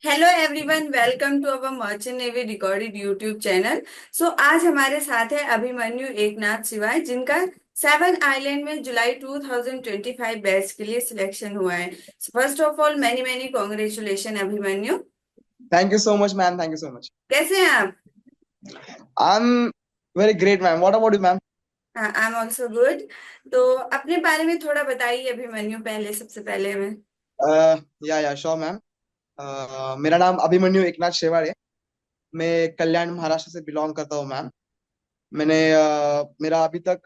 Hello everyone, welcome to our merchant navy recorded YouTube channel. आज हमारे साथ है अभिमन्यु एकनाथ शिवाय, जिनका सेवन आइलैंड में जुलाई 2025 बैच के लिए सिलेक्शन हुआ है। First of all, many many congratulation Abhimanyu. Thank you so much, ma'am. Thank you so much. कैसे हैं आप? I'm very great, ma'am. What about you, ma'am? I am also good. तो अपने बारे में थोड़ा बताइए अभिमन्यु, पहले सबसे पहले में। या श्योर, मैम। मेरा नाम अभिमन्यु एकनाथ शेवाड़ है। मैं कल्याण महाराष्ट्र से बिलोंग करता हूँ, मैम। मैंने मेरा अभी तक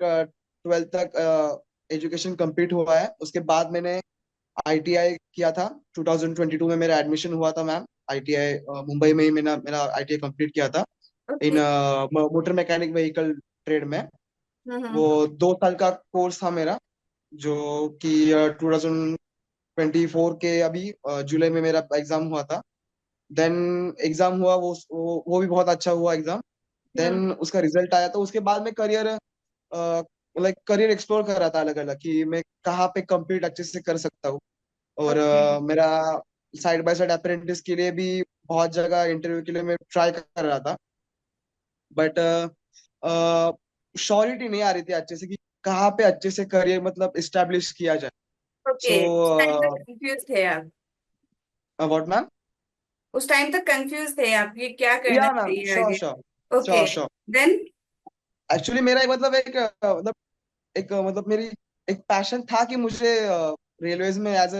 12th तक एजुकेशन कंप्लीट हुआ है। उसके बाद मैंने आईटीआई किया था। 2022 में मेरा एडमिशन हुआ था, मैम। आईटीआई मुंबई में ही मैंने मेरा आईटीआई कंप्लीट किया था in okay. Motor mechanic vehicle trade में। वो हम्म। 2 साल का कोर्स था मेरा, जो कि 2024 के अभी जुलाई में मेरा एग्जाम हुआ था। देन एग्जाम हुआ, वो भी बहुत अच्छा हुआ एग्जाम। हम्म। देन उसका रिजल्ट आया, तो उसके बाद मैं करियर एक्सप्लोर कर रहा था अलग अलग, कि मैं कहाँ पे कंप्लीट अच्छे से कर सकता हूँ। और ओके। मेरा साइड बाय साइड अप्रेंटिस के लिए भी बहुत जगह इंटरव्यू के लिए मैं ट्राई कर रहा था। बट श्योरिटी नहीं आ रही थी अच्छे से, कि कहाँ पे अच्छे से करियर मतलब इस्टेब्लिश किया जाए। ओके, सो उस टाइम तक कंफ्यूज थे आप? What, ma'am? उस टाइम तक कंफ्यूज थे आप कि क्या करना या मैम, चाहिए श्योर आगे? Sure. Okay. Sure sure. Then? Actually मेरा मतलब मेरी एक पैशन था कि मुझे रेलवेज में as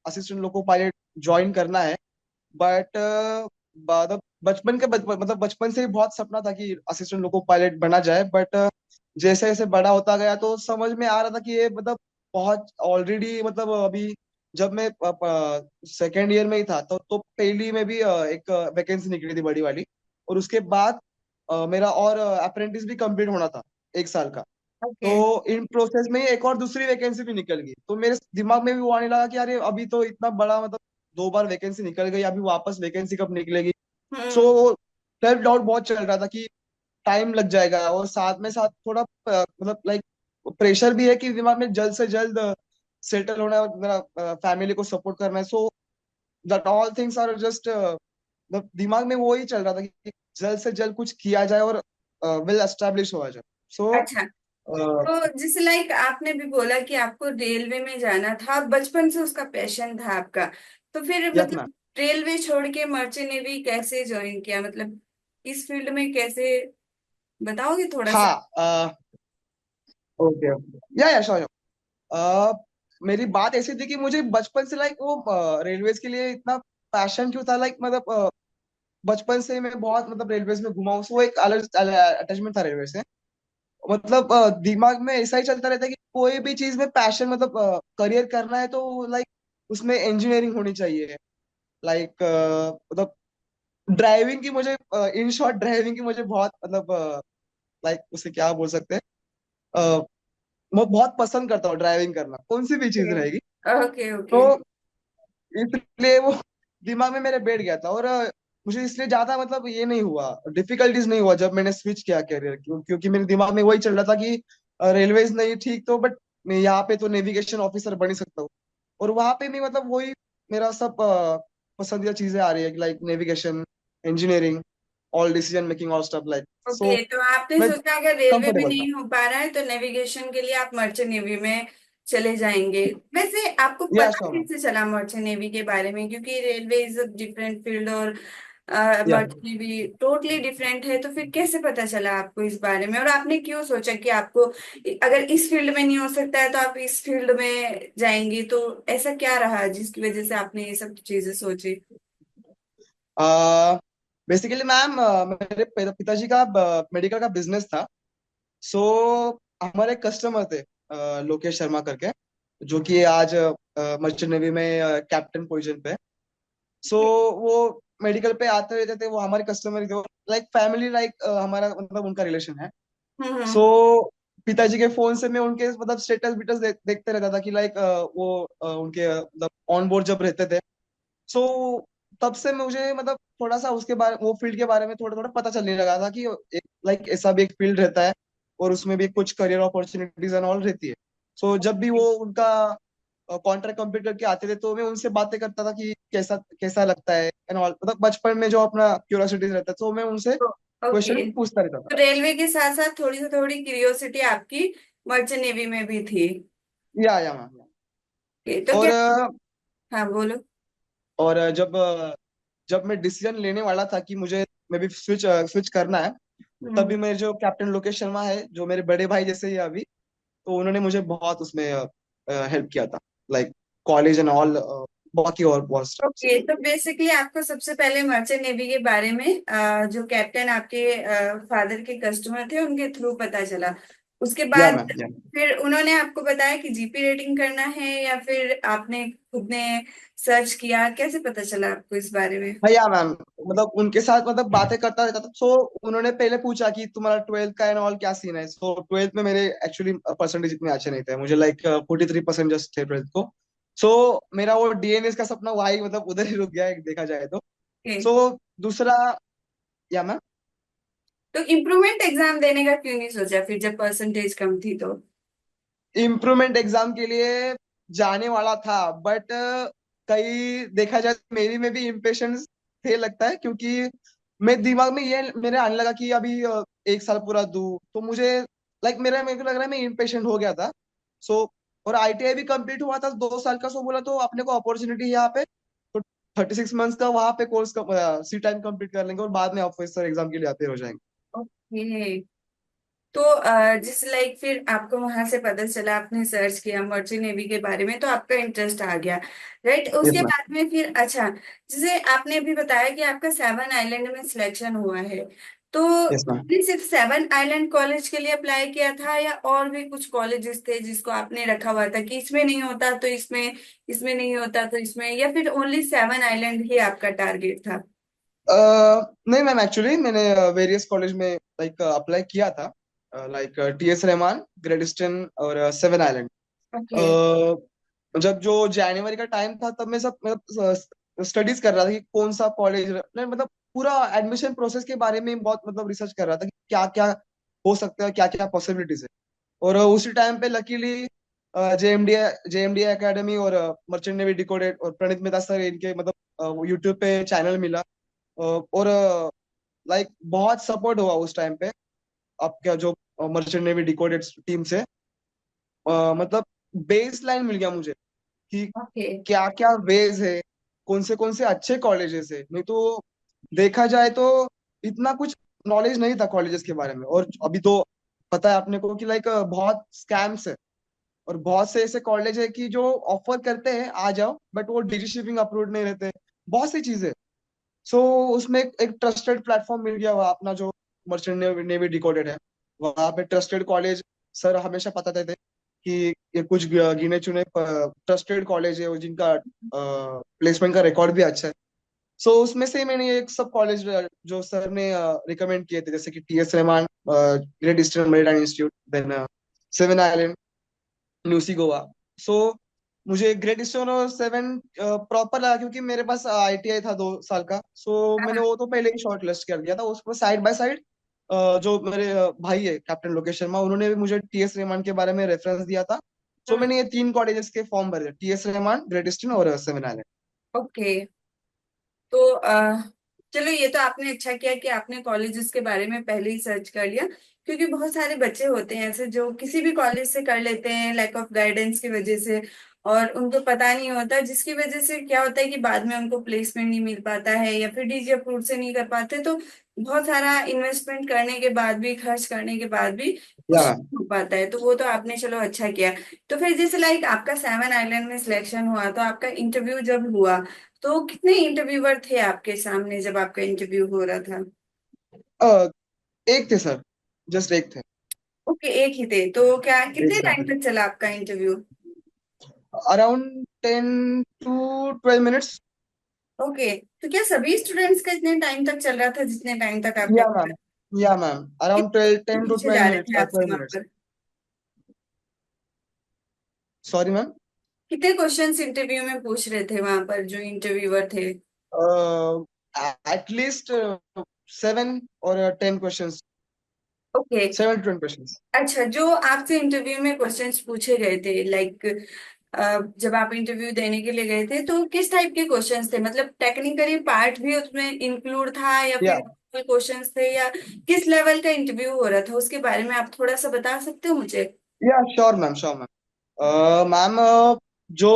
assistant loco pilot join करना है। बट मतलब बचपन से ही बहुत सपना था कि असिस्टेंट लोको पायलट बना जाए। बट जैसे जैसे बड़ा होता गया तो समझ में आ रहा था कि ये मतलब बहुत ऑलरेडी, मतलब अभी जब मैं सेकेंड ईयर में ही था तो पहली में भी एक वैकेंसी निकली थी बड़ी वाली। और उसके बाद मेरा और अप्रेंटिस भी कंप्लीट होना था 1 साल का। ओके। तो इन प्रोसेस में ही एक और दूसरी वैकेंसी भी निकल गई, तो मेरे दिमाग में भी वो आने लगा कि अरे अभी तो इतना बड़ा, मतलब 2 बार वैकेंसी निकल गई, अभी वापस वैकेंसी कब निकलेगी। हम्म। सो सेल्फ डाउट बहुत चल रहा था कि टाइम लग जाएगा, और साथ में साथ थोड़ा मतलब लाइक प्रेशर भी है कि दिमाग में जल्द से जल्द सेटल होना है और मेरा फैमिली को सपोर्ट करना है। So that all things are just, दिमाग में वो ही चल रहा था कि जल्द से जल्द कुछ किया जाए और वेल एस्टेब्लिश हो जाए। सो अच्छा, तो जैसे लाइक आपने भी बोला कि आपको रेलवे में जाना था और बचपन से उसका पैशन था आपका, तो फिर यस मैम। मतलब रेलवे छोड़ के मर्चेंट नेवी कैसे ज्वाइन किया, मतलब इस फील्ड में कैसे, बताओगे थोड़ा सा? हाँ। ओके। या श्योर। अ, मेरी बात ऐसी थी कि मुझे बचपन से लाइक वो रेलवेज के लिए इतना पैशन क्यों था, लाइक मतलब बचपन से मैं बहुत मतलब रेलवेज में घुमा हूँ, so वो एक अलग अटैचमेंट था रेलवे से। मतलब दिमाग में ऐसा ही चलता रहता है कि कोई भी चीज में पैशन, मतलब करियर करना है तो लाइक उसमें इंजीनियरिंग होनी चाहिए। लाइक मतलब ड्राइविंग की मुझे, इन शॉर्ट ड्राइविंग की मुझे बहुत मतलब लाइक उसे क्या बोल सकते हैं, अ, मैं बहुत पसंद करता हूँ ड्राइविंग करना, कौन सी भी चीज रहेगी। ओके। ओके। तो इसलिए वो दिमाग में मेरे बैठ गया था। और मुझे इसलिए ज्यादा मतलब ये नहीं हुआ, डिफिकल्टीज नहीं हुआ जब मैंने स्विच किया करियर, क्योंकि मेरे दिमाग में वही चल रहा था कि रेलवेज नहीं ठीक तो, बट मैं यहाँ पे तो नेविगेशन ऑफिसर बन ही सकता हूँ। और वहां पे भी मतलब वही मेरा सब पसंदीदा चीजें आ रही है, like navigation, engineering, all decision making, all stuff like. So okay, तो आपने मैं सोचा अगर रेलवे में कंफर्टेबल था। नहीं हो पा रहा है तो नेविगेशन के लिए आप मर्चेंट नेवी में चले जाएंगे। वैसे आपको या पता श्योर मैम। कैसे चला मर्चेंट नेवी के बारे में, क्योंकि railway is a different field और या मर्चेंट नेवी टोटली डिफरेंट है, तो फिर कैसे पता चला आपको इस बारे में, और आपने क्यों सोचा कि आपको अगर इस फील्ड में नहीं हो सकता है तो आप इस फील्ड में जाएंगे, तो ऐसा क्या रहा जिसकी वजह से आपने ये सब चीजें सोची? बेसिकली मैम, मेरे पिताजी का मेडिकल का बिजनेस था। सो हमारे कस्टमर थे लोकेश शर्मा करके, जो कि आज मर्चेंट नेवी में कैप्टन पोजीशन पे। सो वो मेडिकल पे आते रहते थे, वो हमारे कस्टमर ही थे, लाइक फैमिली, लाइक हमारा मतलब उनका रिलेशन है। हम्म। सो पिताजी के फोन से मैं उनके मतलब स्टेटस विटस देखते रहता था, कि लाइक वो उनके मतलब ऑन बोर्ड जब रहते थे। सो तब से मुझे मतलब थोड़ा सा उसके बारे, वो फील्ड के बारे में थोड़ा थोड़ा पता चलने लगा था कि एक लाइक ऐसा भी एक फील्ड रहता है, और उसमें भी कुछ करियर अपॉर्चुनिटीज एंड ऑल रहती है। सो जब भी वो उनका कॉन्ट्रैक्ट कंप्लीट करके आते थे, तो मैं उनसे बातें करता था कि कैसा कैसा लगता है एंड ऑल, मतलब बचपन में जो अपना क्यूरियोसिटी रहता है, तो मैं उनसे तो ओके, क्वेश्चन पूछता रहता तो था। रेलवे के साथ साथ थोड़ी से थोड़ी क्यूरियोसिटी आपकी मर्चेंट नेवी में भी थी। या मैम। ओके, तो और क्या, हाँ बोलो। जब मैं डिसीजन लेने वाला था कि मुझे मे भी स्विच स्विच करना है, हम्म। तभी मेरे जो कैप्टन लोकेश शर्मा है, जो मेरे बड़े भाई जैसे ही है अभी, तो उन्होंने मुझे बहुत उसमें हेल्प किया था, लाइक कॉलेज एंड ऑल, बाकी और बहुत स्टफ्स। ओके, तो बेसिकली आपको सबसे पहले मर्चेंट नेवी के बारे में जो कैप्टन आपके फादर के कस्टमर थे उनके थ्रू पता चला। उसके या बाद मैम, या। फिर उन्होंने आपको बताया कि जीपी रेटिंग करना है, या फिर आपने खुद ने सर्च किया, कैसे पता चला आपको इस बारे में? हाँ या मैम, मतलब उनके साथ मतलब बातें करता रहता था, सो उन्होंने पहले पूछा कि तुम्हारा 12th का एंड ऑल क्या सीन है। सो 12th में मेरे एक्चुअली परसेंटेज इतने अच्छे नहीं थे, मुझे लाइक 43% जस्ट थे 12th को। सो मेरा वो डीएनएस का सपना वही मतलब उधर ही रुक गया है, देखा जाए तो। ओके, सो दूसरा, या मैम, तो इम्प्रूवमेंट एग्जाम देने का क्यों नहीं सोचा फिर जब परसेंटेज कम थी तो? इम्प्रूवमेंट एग्जाम के लिए जाने वाला था, बट कहीं देखा जाए तो मेरी में भी इम्पेशंस थे लगता है, क्योंकि मैं दिमाग में ये मेरे आने लगा कि अभी एक साल पूरा दूं, तो मुझे लाइक मेरे को लग रहा है मैं इम्पेशेंट हो गया था। सो और आईटीआई भी कंप्लीट हुआ था 2 साल का, सो बोला तो अपने को अपॉर्चुनिटी है यहाँ पे, तो 36 मंथ्स का वहां पे कोर्स सी टाइम कंप्लीट कर लेंगे और बाद में ऑफिसर एग्जाम के लिए आते हो जाएंगे। ओके, तो जिस लाइक फिर आपको वहां से पता चला, आपने सर्च किया मर्चेंट नेवी के बारे में, तो आपका इंटरेस्ट आ गया, राइट? यस उसके मैम। बाद में फिर अच्छा, जैसे आपने अभी बताया कि आपका सेवन आइलैंड में सिलेक्शन हुआ है, तो यस मैम। आपने सिर्फ सेवन आइलैंड कॉलेज के लिए अप्लाई किया था, या और भी कुछ कॉलेजेस थे जिसको आपने रखा हुआ था कि इसमें नहीं होता तो इसमें, इसमें नहीं होता तो इसमें, या फिर ओनली सेवन आइलैंड ही आपका टारगेट था? नहीं मैम, एक्चुअली मैंने वेरियस कॉलेज में लाइक अप्लाई किया था, like TS Rahman, great eastern और सेवन आइलैंड। ओके। जब जो जनवरी का टाइम था, तब मैं सब मतलब स्टडीज कर रहा था कि कौन सा कॉलेज, मतलब पूरा एडमिशन प्रोसेस के बारे में बहुत मतलब रिसर्च कर रहा था कि क्या क्या हो सकता है, क्या क्या पॉसिबिलिटीज है। और उसी टाइम पे लकीली जेएमडीए एकेडमी और मर्चेंट नेवी डिकोडेड और प्रणीत मेहता सर, इनके मतलब यूट्यूब पे चैनल मिला। और लाइक बहुत सपोर्ट हुआ उस टाइम पे आपका जो मर्चेंट नेवी डिकोडेड टीम से। मतलब बेस लाइन मिल गया मुझे कि ओके। क्या क्या वेज है, कौन से अच्छे कॉलेजेस है। नहीं तो देखा जाए तो इतना कुछ नॉलेज नहीं था कॉलेजेस के बारे में, और अभी तो पता है अपने को कि लाइक बहुत स्कैम्स है, और बहुत से ऐसे कॉलेज है कि जो ऑफर करते हैं आ जाओ, बट वो डिजी शिपिंग अप्रूव्ड नहीं रहते, बहुत सी चीजें। सो उसमें एक ट्रस्टेड प्लेटफॉर्म मिल गया हुआ अपना जो मर्चेंट नेवी डिकोडेड है। वहां पे ट्रस्टेड कॉलेज सर हमेशा बताते थे कि ये कुछ गिने चुने ट्रस्टेड कॉलेज है, और जिनका प्लेसमेंट का रिकॉर्ड भी अच्छा है। सो उसमें से मैंने एक सब कॉलेज जो सर ने रिकमेंड किए थे, जैसे कि TS Rahman, great eastern maritime institute, then seven island, NUSI Goa. So मुझे ग्रेट ईस्टर्न और सेवन प्रॉपर लगा, क्योंकि मेरे पास आईटीआई था 2 साल का। सो मैंने वो तो पहले ही शॉर्ट लिस्ट कर दिया था, उसको साइड बाय साइड जो मेरे भाई है कैप्टन लोकेश शर्मा, उन्होंने भी मुझे टीएस रहमान के बारे में रेफरेंस दिया था। सो मैंने ये 3 कॉलेजेस के फॉर्म भरे, टीएस रहमान, ग्रेट ईस्टर्न और सेवन आइलैंड। ओके, तो चलो, ये तो आपने अच्छा किया कि आपने कॉलेजेस के बारे में पहले ही सर्च कर लिया, क्योंकि बहुत सारे बच्चे होते हैं ऐसे जो किसी भी कॉलेज से कर लेते हैं लैक ऑफ गाइडेंस की वजह से, और उनको पता नहीं होता, जिसकी वजह से क्या होता है कि बाद में उनको प्लेसमेंट नहीं मिल पाता है, या फिर डीजी अप्रूव से नहीं कर पाते, तो बहुत सारा इन्वेस्टमेंट करने के बाद भी, खर्च करने के बाद भी या कुछ मैम। नहीं हो पाता है। तो वो तो आपने चलो अच्छा किया। तो फिर जैसे लाइक आपका सेवन आइलैंड में सिलेक्शन हुआ, तो आपका इंटरव्यू जब हुआ, तो कितने इंटरव्यूअर थे आपके सामने जब आपका इंटरव्यू हो रहा था? एक थे सर, जस्ट एक थे। ओके, एक ही थे, तो क्या एक कितने सर टाइम थे, तक चला आपका interview? Around 10 to 12 minutes. Okay, तो क्या सभी स्टूडेंट्स का इतने टाइम तक चल रहा था जितने टाइम तक आपने या किया? मैम, या मैम, अराउंड कितने 12 क्वेश्चन 10 to पूछे 12 जा रहे मिनट्स थे आपसे 12 वहां मिनट्स पर? Sorry ma'am. कितने क्वेश्चंस इंटरव्यू में पूछ रहे थे वहां पर जो इंटरव्यूअर थे? At least 7 or 10 questions, okay. 7 to 10 questions. अच्छा, जो आपसे इंटरव्यू में क्वेश्चंस पूछे गए थे, लाइक जब आप इंटरव्यू देने के लिए गए थे तो किस टाइप के क्वेश्चंस थे, मतलब टेक्निकली पार्ट भी उसमें इंक्लूड था या या फिर क्वेश्चंस थे, या किस लेवल का इंटरव्यू हो रहा था उसके बारे में आप थोड़ा सा बता सकते हो मुझे? या sure ma'am, sure ma'am. Ma'am, जो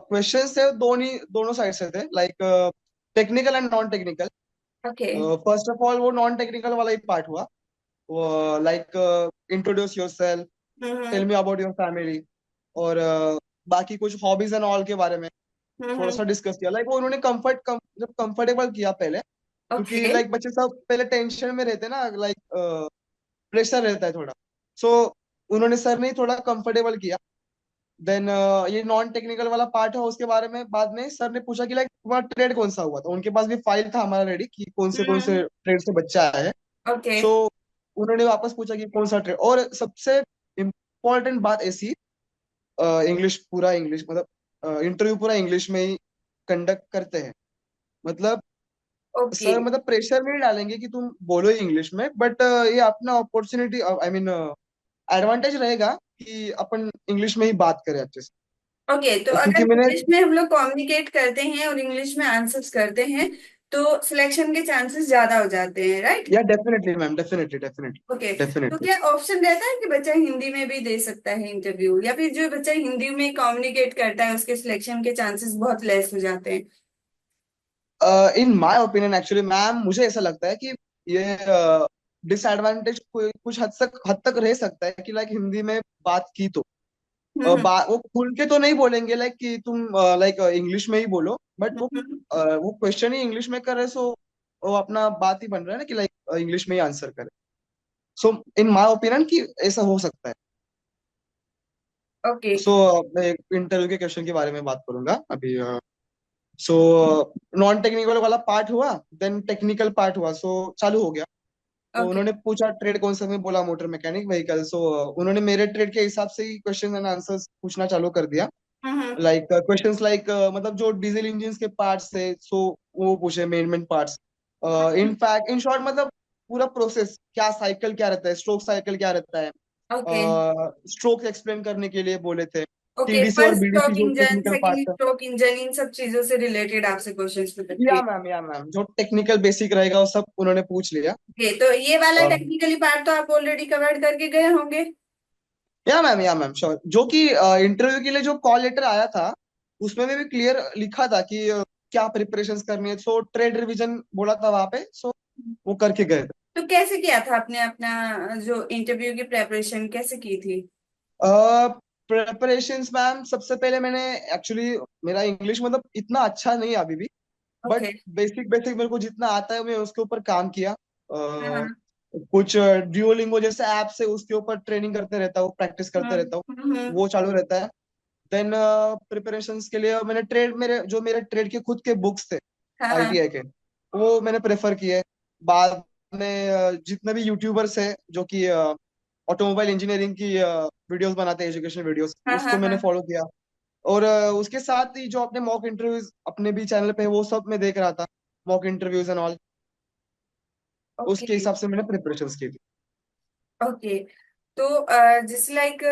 क्वेश्चंस थे वो दोनों साइड से थे, like technical and non technical. Okay. First of all वो नॉन टेक्निकल वाला ही पार्ट हुआ, like introduce yourself, tell hmm. Me about your family, और बाकी कुछ हॉबीज एंड ऑल के बारे में थोड़ा हम्म। सा डिस्कस किया। लाइक वो उन्होंने जब कंफर्टेबल किया पहले, क्योंकि ओके। लाइक बच्चे सब पहले टेंशन में रहते हैं ना, लाइक प्रेशर रहता है थोड़ा। सो उन्होंने सर ने थोड़ा कंफर्टेबल किया। देन ये नॉन टेक्निकल वाला पार्ट है, उसके बारे में बाद में सर ने पूछा कि लाइक तुम्हारा ट्रेड कौन सा हुआ था। उनके पास भी फाइल था हमारा रेडी कि कौन से हम्म। ट्रेड से बच्चा आया है। ओके। सो उन्होंने वापस पूछा कि कौन सा ट्रेड, और सबसे इम्पोर्टेंट बात ऐसी, इंग्लिश, पूरा इंग्लिश, मतलब इंटरव्यू पूरा इंग्लिश में ही कंडक्ट करते हैं। मतलब ओके। सर मतलब प्रेशर नहीं डालेंगे कि तुम बोलो इंग्लिश में, बट ये अपना अपॉर्चुनिटी, आई मीन एडवांटेज रहेगा कि अपन इंग्लिश में ही बात करें अच्छे से। ओके, तो अगर क्योंकि मैंने, इंग्लिश में हम लोग कम्युनिकेट करते हैं और इंग्लिश में आंसर्स करते हैं तो सिलेक्शन के चांसेस ज्यादा हो जाते हैं, राइट? या definitely ma'am, definitely definitely okay. तो डेफिनेटली। क्या ऑप्शन रहता है कि बच्चा हिंदी में भी दे सकता है इंटरव्यू, या फिर जो बच्चा हिंदी में कम्युनिकेट करता है उसके सिलेक्शन के चांसेस बहुत लेस हो जाते हैं? In my opinion actually ma'am, मुझे ऐसा लगता है कि ये डिसएडवांटेज कुछ हद तक रह सकता है कि लाइक हिंदी में बात की तो हम्म। वो खुल के तो नहीं बोलेंगे लाइक कि तुम लाइक इंग्लिश में ही बोलो, बट हम्म। वो क्वेश्चन ही इंग्लिश में कर रहे, सो वो अपना बात ही बन रहा है ना कि लाइक इंग्लिश में ही आंसर करे। सो इन माय ओपिनियन कि ऐसा हो सकता है। ओके। सो मैं इंटरव्यू के क्वेश्चन के बारे में बात करूंगा अभी। सो नॉन टेक्निकल वाला पार्ट हुआ, देन टेक्निकल पार्ट हुआ, सो चालू हो गया। तो ओके। उन्होंने पूछा ट्रेड कौन सा, मैं बोला मोटर मैकेनिक व्हीकल। सो उन्होंने मेरे ट्रेड के हिसाब से ही क्वेश्चन एंड आंसर्स पूछना चालू कर दिया। हम्म। लाइक क्वेश्चंस लाइक मतलब जो डीजल इंजन के पार्ट्स थे, सो वो पूछे, main parts. In fact, in short, मतलब पूरा प्रोसेस क्या, साइकिल क्या रहता है, स्ट्रोक साइकिल क्या रहता है, ओके। स्ट्रोक एक्सप्लेन करने के लिए बोले थे। ओके, टीडीसी और फर्स्ट बीडीसी स्ट्रोक जो इंजन, टेक्निकल सेकंड पार्ट है। स्ट्रोक इंजन, इन सब चीजों से रिलेटेड आपसे क्वेश्चंस पूछे? या मैम, जो टेक्निकल बेसिक रहेगा वो सब उन्होंने पूछ लिया। ओके, तो ये वाला अ, टेक्निकली पार्ट तो आप ऑलरेडी कवर करके गए होंगे। या मैम श्योर, जो कि इंटरव्यू के लिए जो कॉल लेटर आया था उसमें भी क्लियर लिखा था कि क्या प्रिपरेशंस करनी है। सो ट्रेड रिवीजन बोला था वहां पे, सो वो करके गए थे। तो कैसे किया था आपने अपना जो इंटरव्यू की प्रेपरेशन कैसे की थी? प्रिपरेशंस मैम, सबसे पहले मैंने एक्चुअली, मेरा इंग्लिश मतलब इतना अच्छा नहीं है अभी भी, बट ओके। बेसिक बेसिक मेरे को जितना आता है मैं उसके ऊपर काम किया। हाँ। कुछ ड्यूओलिंगो जैसे ऐप से उसके ऊपर ट्रेनिंग करते रहता हूँ, प्रैक्टिस करते रहता हूँ, वो चालू रहता है। देन प्रिपरेशंस के लिए मैंने मेरे ट्रेड के खुद के बुक्स थे, हाँ। हाँ। आईटीआई के, वो मैंने प्रेफर किए। बाद में जितने भी यूट्यूबर्स हैं जो कि ऑटोमोबाइल इंजीनियरिंग की वीडियोस बनाते हैं, एजुकेशन वीडियोस, हाँ। उसको हाँ। मैंने हाँ। फॉलो किया। और उसके साथ ही जो अपने मॉक इंटरव्यूज अपने भी चैनल पे है, वो सब मैं देख रहा था, mock interviews and all. Okay. उसके हिसाब से मैंने प्रिपरेशंस की थी। ओके। तो जैसे लाइक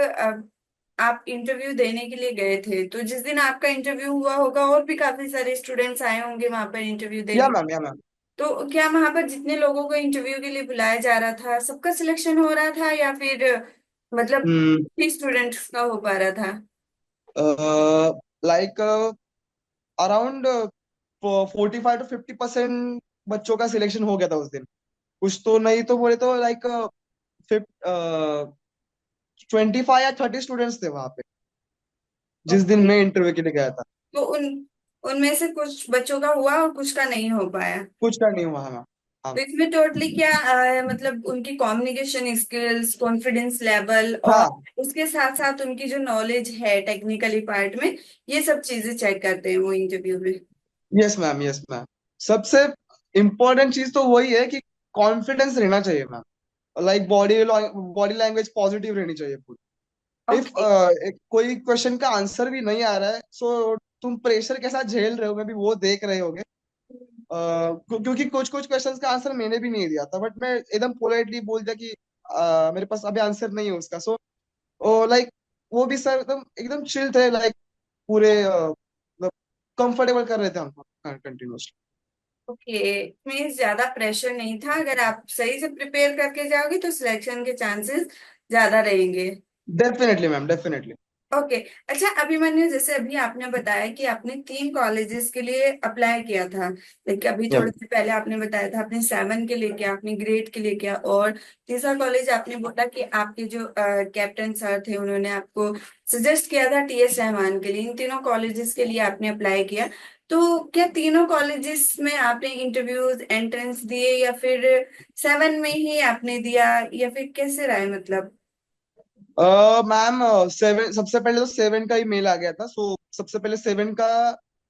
आप इंटरव्यू देने के लिए गए थे तो जिस दिन आपका इंटरव्यू हुआ होगा और भी काफी सारे स्टूडेंट्स आए होंगे वहां पर इंटरव्यू देने। या मैम। तो क्या वहां पर जितने लोगों को इंटरव्यू के लिए बुलाया जा रहा था सबका सिलेक्शन हो रहा था, या फिर मतलब हम्म। स्टूडेंट्स का हो पा रहा था? लाइक अराउंड 45 to 50% बच्चों का सिलेक्शन हो गया था उस दिन। कुछ तो नहीं तो बोले तो लाइक 25 या 30 स्टूडेंट्स थे वहां पे, जिस दिन ओके। मैं इंटरव्यू के लिए गया था। तो उनमें से कुछ बच्चों का हुआ और कुछ का नहीं हो पाया? कुछ का नहीं हुआ। हाँ हाँ। तो इसमें टोटली क्या मतलब उनकी कम्युनिकेशन स्किल्स, कॉन्फिडेंस लेवल, और हाँ। उसके साथ साथ उनकी जो नॉलेज है टेक्निकली पार्ट में, ये सब चीजें चेक करते हैं वो इंटरव्यू में। Yes ma'am, yes ma'am. सबसे इम्पोर्टेंट चीज तो वही है कि कॉन्फिडेंस रहना चाहिए ma'am. Like body language positive रहनी चाहिए पूरी। If okay. कोई क्वेश्चन का आंसर भी नहीं आ रहा है, सो तुम प्रेशर के साथ झेल रहे हो, मैं भी वो देख रहे होगे। क्योंकि कुछ कुछ क्वेश्चंस का आंसर मैंने भी नहीं दिया था, बट मैं एकदम पोलाइटली बोल दिया कि मेरे पास अभी आंसर नहीं है उसका। सो लाइक वो भी सर एकदम एकदम चिल थे, लाइक पूरे मतलब कंफर्टेबल कर रहे थे हमको कंटिन्यूसली। ओके, मीन्स ज्यादा प्रेशर नहीं था, अगर आप सही से प्रिपेयर करके जाओगे तो सिलेक्शन के चांसेस ज्यादा रहेंगे। Definitely ma'am, definitely. ओके। अच्छा अभिमन्यु, जैसे अभी आपने बताया कि आपने 3 कॉलेजेस के लिए अप्लाई किया था, लेकिन अभी यप। थोड़ी देर पहले आपने बताया था आपने 7 के लिए किया, आपने ग्रेड के लिए किया, और तीसरा कॉलेज आपने बोला कि आपके जो कैप्टन सर थे उन्होंने आपको सजेस्ट किया था टीएस रहमान के लिए। इन तीनों कॉलेजेस के लिए आपने अप्लाई किया, तो क्या तीनों कॉलेजेस में आपने इंटरव्यूज एंट्रेंस दिए, या फिर 7 में ही आपने दिया, या फिर कैसे रहा है मतलब? मैम, सेवन सबसे पहले तो सेवन का ही मेल आ गया था, सो सबसे पहले सेवन का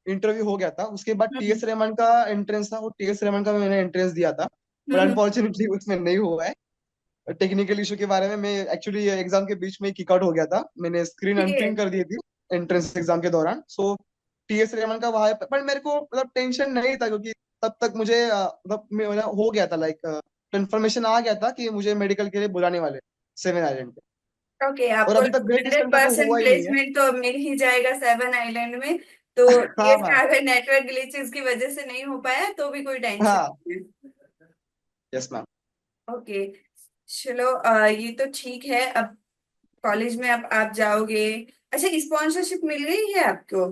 इंटरव्यू हो गया था। उसके बाद हम्म टीएस रहमान का एंट्रेंस था, वो टीएस रहमान का मैंने एंट्रेंस दिया था। But hmm. अनफॉर्चुनेटली उसमें नहीं हुआ है। टेक्निकल इशू के बारे में मैं एक्चुअली एग्जाम के बीच में किक आउट हो गया था, मैंने स्क्रीन ठीक है। अनप्रिंट कर दी थी एंट्रेंस एग्जाम के दौरान। सो टीएस रेमन का वहां पर मेरे को मतलब टेंशन नहीं था, क्योंकि तब तक मुझे मतलब मेरा हो गया था, लाइक कंफर्मेशन आ गया था कि मुझे मेडिकल के लिए बुलाने वाले सेवन आइलैंड पे। ओके, और आपको अभी तक ग्रेड हंड्रेड डिस्टेंस का तो परसेंट हुआ ही नहीं है। प्लेसमेंट तो मिल ही जाएगा 7 आइलैंड में। तो ये हाँ मैम। अगर नेटवर्क ग्लिचेस की वजह से नहीं हो पाया तो भी कोई टेंशन हाँ। नहीं है। Yes ma'am. ओके, चलो ये तो ठीक है। अब कॉलेज में अब आप जाओगे। अच्छा, स्पॉन्सरशिप मिल गई है आपको?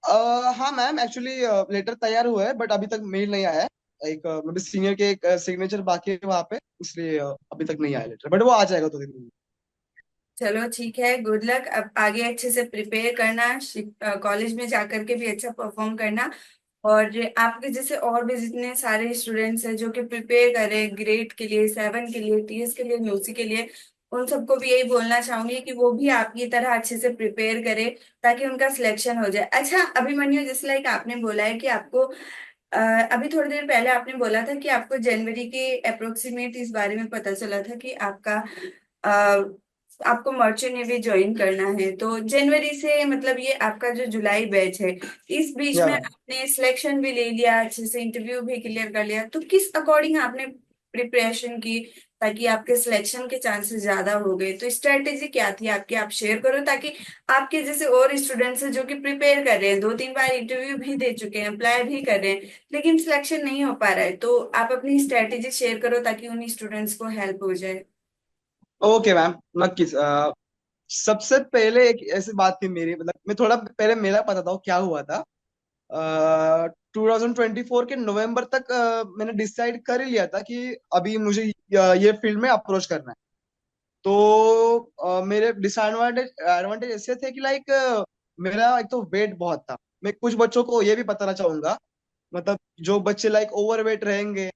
हाँ मैम, एक्चुअली लेटर तैयार हुआ है, बट अभी तक मेल नहीं आया है। एक मतलब सीनियर के एक सिग्नेचर बाकी है वहाँ पे, इसलिए अभी तक नहीं आया लेटर, बट वो आ जाएगा 2 दिन में। चलो ठीक है, गुड लक। अब आगे अच्छे से प्रिपेयर करना, कॉलेज में जाकर के भी अच्छा परफॉर्म करना। और आपके जैसे और भी जितने सारे स्टूडेंट्स हैं जो कि प्रिपेयर कर रहे हैं ग्रेड के लिए, 7 के लिए, टीएस के लिए, म्यूजिक के लिए, उन सबको भी यही बोलना चाहूंगी कि वो भी आपकी तरह अच्छे से प्रिपेयर करें ताकि उनका सिलेक्शन हो जाए। अच्छा अभिमन्यु, जैसे लाइक आपने बोला है कि आपको अभी थोड़ी देर पहले आपने बोला था कि आपको जनवरी के अप्रोक्सीमेट इस बारे में पता चला था कि आपको मर्चेंट नेवी ज्वाइन करना है, तो जनवरी से मतलब ये आपका जो जुलाई बैच है, इस बीच या में मैम। आपने सिलेक्शन भी ले लिया, अच्छे से इंटरव्यू भी क्लियर कर लिया, तो किस अकॉर्डिंग आपने प्रिपरेशन की ताकि आपके सिलेक्शन के चांसेस ज्यादा हो गए? तो स्ट्रेटेजी क्या थी आपकी, आप शेयर करो ताकि आपके जैसे और स्टूडेंट्स हैं जो कि प्रिपेयर कर रहे हैं, 2-3 बार इंटरव्यू भी दे चुके हैं, अप्लाई भी कर रहे हैं, लेकिन सिलेक्शन नहीं हो पा रहा है, तो आप अपनी स्ट्रेटेजी शेयर करो ताकि उन स्टूडेंट्स को हेल्प हो जाए। ओके मैम, नक्कीच। सबसे पहले एक ऐसी बात थी मेरी, मतलब मैं थोड़ा पहले मेरा पता था क्या हुआ था। 2024 के नवंबर तक मैंने डिसाइड कर ही लिया था कि अभी मुझे ये फील्ड में अप्रोच करना है। तो मेरे डिसएडवांटेज एडवांटेज ऐसे थे कि लाइक मेरा एक तो वेट बहुत था। मैं कुछ बच्चों को ये भी बताना चाहूंगा, मतलब जो बच्चे लाइक ओवरवेट रहेंगे,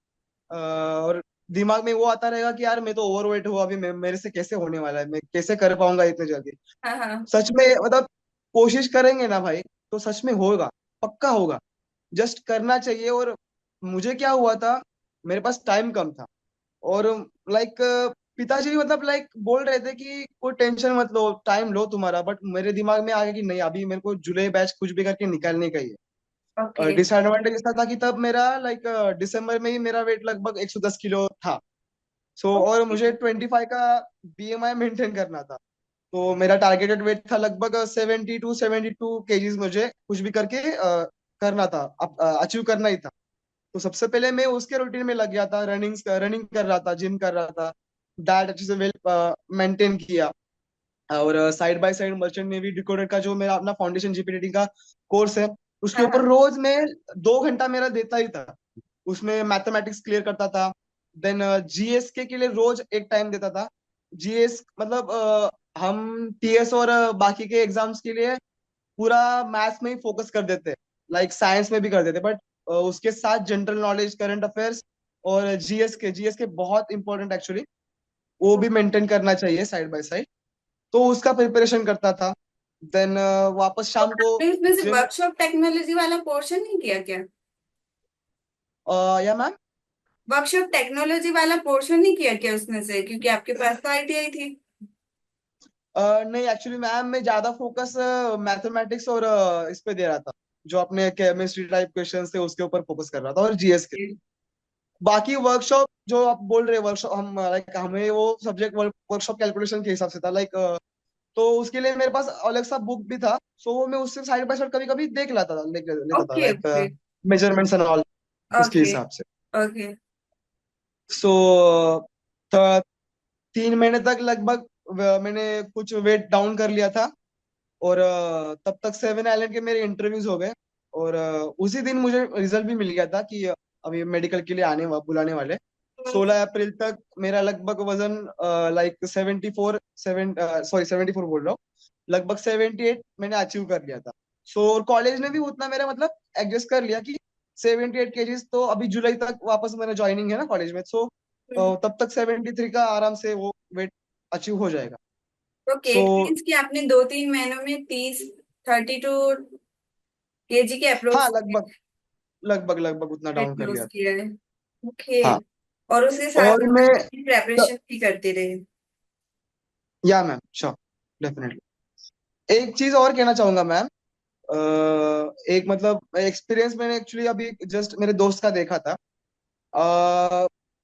और दिमाग में वो आता रहेगा कि यार मैं तो ओवरवेट हूँ, अभी मेरे से कैसे होने वाला है, मैं कैसे कर पाऊंगा इतने जल्दी। हाँ हाँ। सच में मतलब कोशिश करेंगे ना भाई, तो सच में होगा, पक्का होगा। जस्ट करना चाहिए। और मुझे क्या हुआ था, मेरे पास टाइम कम था, और लाइक पिताजी भी मतलब लाइक बोल रहे थे कि कोई टेंशन मत लो, टाइम लो तुम्हारा, बट मेरे दिमाग में आ गया कि नहीं, अभी मेरे को जुलाई बैच कुछ भी करके निकालने का ही है। ओके। डिसएडवांटेज इसका था कि तब मेरा लाइक दिसंबर में ही मेरा वेट लगभग 110 किलो था। सो और ओके। मुझे 25 का बीएमआई मेंटेन करना था। तो मेरा टारगेटेड वेट था लगभग 72 केजीज, मुझे कुछ भी करके करना था, अचीव करना ही था। तो सबसे पहले मैं उसके रूटीन में लग गया था, रनिंग रनिंग कर रहा था, जिम कर रहा था, डाइट अच्छे से वेल मेंटेन किया। और side by side merchant navy decoder का जो मेरा अपना फाउंडेशन जीपीटी का कोर्स है, उसके हाँ ऊपर हाँ। रोज मैं 2 घंटा मेरा देता ही था। उसमें मैथमेटिक्स क्लियर करता था। देन जीएस के लिए रोज एक टाइम देता था। जीएस मतलब हम टीएस और बाकी के एग्जाम्स के लिए पूरा मैथ्स में ही फोकस कर देते, लाइक साइंस में भी कर देते, बट उसके साथ जनरल नॉलेज, करंट अफेयर्स और जीएस के बहुत इंपॉर्टेंट एक्चुअली, वो भी मेंटेन करना चाहिए साइड बाय साइड। तो उसका प्रिपरेशन करता था। देन वापस तो शाम को आपने इसमें से जिम। वर्कशॉप टेक्नोलॉजी वाला पोर्शन नहीं किया क्या? या मैम। वर्कशॉप टेक्नोलॉजी वाला पोर्शन नहीं किया क्या उसमें से, क्योंकि आपके पास तो आईटीआई थी। नहीं एक्चुअली मैम, मैं ज्यादा फोकस मैथमेटिक्स और इस पे दे रहा था, जो अपने केमिस्ट्री टाइप क्वेश्चंस थे उसके ऊपर फोकस कर रहा था, और जीएस के। बाकी वर्कशॉप जो आप बोल रहे हैं, वर्कशॉप हम लाइक हमें वो सब्जेक्ट वर्कशॉप कैलकुलेशन के हिसाब से था, लाइक तो उसके लिए मेरे पास अलग सा बुक भी था, सो वो मैं उससे साइड बाय साइड कभी कभी देख लेता था okay like okay measurements and all, उसके ओके हिसाब से। ओके। सो 3 महीने तक लगभग मैंने कुछ वेट डाउन कर लिया था। और तब तक 7 आइलैंड के मेरे इंटरव्यूज हो गए। और उसी दिन मुझे रिजल्ट भी मिल गया था कि अभी मेडिकल के लिए बुलाने वाले। 16 अप्रैल तक मेरा लगभग वजन लाइक 74 बोल रहा हूँ, लगभग 78 मैंने अचीव कर लिया था। सो और कॉलेज ने भी उतना मेरा मतलब एडजस्ट कर लिया कि 78 केजीज, तो अभी जुलाई तक वापस मेरा ज्वाइनिंग है ना कॉलेज में। सो तब तक 73 का आराम से वो वेट अचीव हो जाएगा। ओके, सो इट मीन्स कि आपने 2-3 महीनों में 32 kg के हाँ, अप्रोक्स लगभग लगभग लगभग उतना वेट डाउन कर लॉस लिया था। किया है। ओके। हाँ। और उसके साथ और में मैं प्रेपरेशन भी करते रहे। या मैम श्योर, डेफिनेटली। एक चीज और कहना चाहूंगा मैम। एक मतलब एक्सपीरियंस मैंने एक्चुअली अभी जस्ट मेरे दोस्त का देखा था।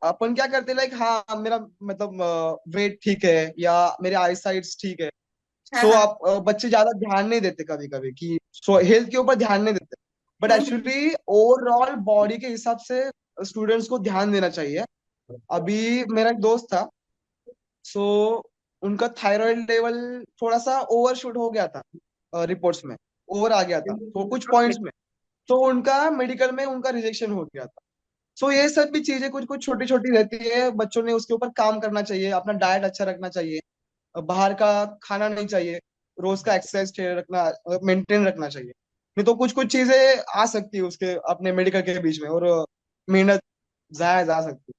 अपन क्या करते लाइक, हाँ मेरा मतलब वेट ठीक है या मेरे आई साइट्स ठीक है। हाँ सो हाँ। आप बच्चे ज्यादा ध्यान नहीं देते कभी कभी कि सो हेल्थ के ऊपर ध्यान नहीं देते। But hmm. Actually overall body के हिसाब से स्टूडेंट्स को ध्यान देना चाहिए। अभी मेरा एक दोस्त था, सो उनका थायराइड लेवल थोड़ा सा ओवर शूट हो गया था, रिपोर्ट्स में ओवर आ गया था तो कुछ ओके। पॉइंट्स में। तो उनका मेडिकल में उनका रिजेक्शन हो गया था। सो ये सब भी चीजें कुछ कुछ छोटी छोटी रहती है, बच्चों ने उसके ऊपर काम करना चाहिए, अपना डाइट अच्छा रखना चाहिए, बाहर का खाना नहीं चाहिए, रोज का एक्सरसाइज रखना, मेंटेन रखना चाहिए। नहीं तो कुछ कुछ चीजें आ सकती है उसके अपने मेडिकल के बीच में, और मेहनत जाया जा सकती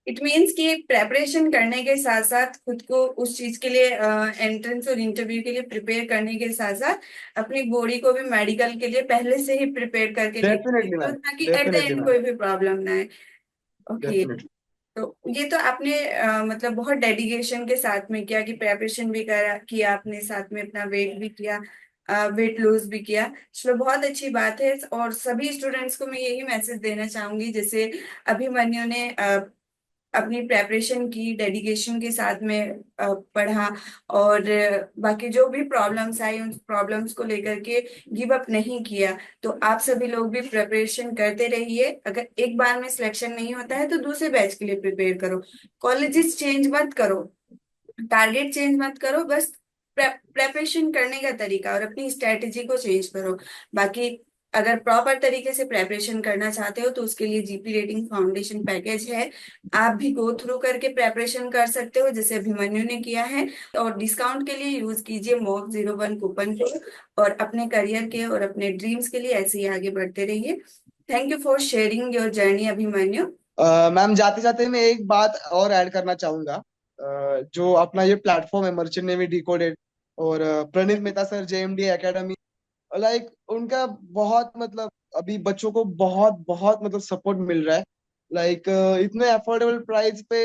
इट मीन्स कि प्रेपरेशन करने के साथ साथ खुद को उस चीज के लिए एंट्रेंस और इंटरव्यू के लिए प्रिपेयर करने के साथ साथ अपनी बॉडी को भी मेडिकल के लिए पहले से ही प्रिपेयर करके है। लेके डेफिनेटली तो मैम, ताकि at the definitely and ma'am, कोई भी प्रॉब्लम ना आए। ओके। डेफिनेटली। तो ये तो आपने मतलब बहुत डेडिकेशन के साथ में किया कि प्रेपरेशन भी करा किया आपने, साथ में अपना वेट भी किया, वेट लूज भी किया। चलो बहुत अच्छी बात है। और सभी स्टूडेंट्स को मैं यही मैसेज देना चाहूंगी, जैसे अभिमन्यु ने अपनी प्रेपरेशन की डेडिकेशन के साथ में पढ़ा, और बाकी जो भी प्रॉब्लम्स आई उन प्रॉब्लम्स को लेकर के गिव अप नहीं किया। तो आप सभी लोग भी प्रेपरेशन करते रहिए। अगर एक बार में सिलेक्शन नहीं होता है तो दूसरे बैच के लिए प्रिपेयर करो। कॉलेजेस चेंज मत करो, टारगेट चेंज मत करो, बस प्रेपरेशन करने का तरीका और अपनी स्ट्रेटेजी को चेंज करो। बाकी अगर प्रॉपर तरीके से प्रेपरेशन करना चाहते हो तो उसके लिए जीपी रेटिंग फाउंडेशन पैकेज है, आप भी गो थ्रू करके प्रेपरेशन कर सकते हो जैसे अभिमन्यु ने किया है। और डिस्काउंट के लिए यूज कीजिए MOC01 कूपन को, और अपने करियर के और अपने ड्रीम्स के लिए ऐसे ही आगे बढ़ते रहिए। Thank you for sharing your journey Abhimanyu. Ma'am जाते जाते मैं एक बात और ऐड करना चाहूंगा। जो अपना ये प्लेटफॉर्म है मर्चेंट नेवी डिकोडेड, और Praneet Mehta sir JMD academy, like उनका बहुत मतलब अभी बच्चों को बहुत बहुत मतलब सपोर्ट मिल रहा है। लाइक इतने अफोर्डेबल प्राइस पे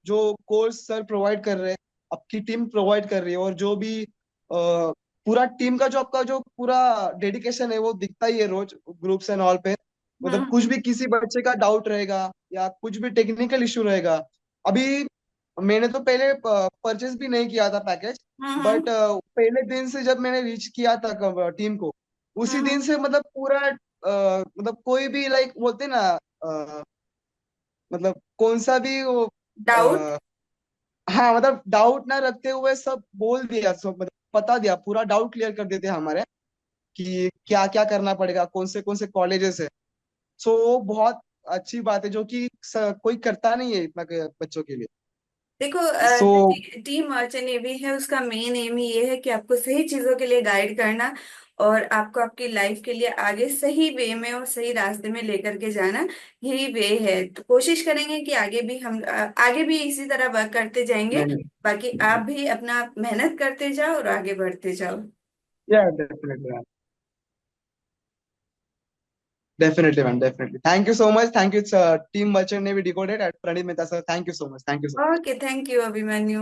जो कोर्स सर प्रोवाइड कर रहे हैं, आपकी टीम प्रोवाइड कर रही है, और जो भी पूरा टीम का जो आपका जो पूरा डेडिकेशन है वो दिखता ही है रोज ग्रुप्स एंड ऑल पे। मतलब कुछ हम्म भी किसी बच्चे का डाउट रहेगा या कुछ भी टेक्निकल इशू रहेगा। अभी मैंने तो पहले परचेज भी नहीं किया था पैकेज, हम्म बट पहले दिन से जब मैंने रीच किया था टीम को, उसी दिन हम्म। से मतलब पूरा मतलब कोई भी लाइक बोलते ना, अ, मतलब कौन सा भी वो डाउट। हाँ मतलब डाउट ना रखते हुए सब बोल दिया, सब मतलब बता दिया, पूरा डाउट क्लियर कर देते हमारे कि क्या क्या करना पड़ेगा, कौन से कॉलेजेस है। सो बहुत अच्छी बात है जो कि कोई करता नहीं है इतना बच्चों के लिए। देखो, सो जो टीम मर्चेंट नेवी है उसका मेन एम ही ये है कि आपको सही चीजों के लिए गाइड करना, और आपको आपकी लाइफ के लिए आगे सही वे में और सही रास्ते में लेकर के जाना। यही वे है। तो कोशिश करेंगे कि आगे भी हम आगे भी इसी तरह वर्क करते जाएंगे। नहीं, बाकी आप भी अपना मेहनत करते जाओ और आगे बढ़ते जाओ। या definitely, definitely ma'am, definitely. Thank you so much, thank you team merchant navy decoded at Praneet Mehta sir, thank you so much, thank you so much. Okay, thank you Abhimanyu.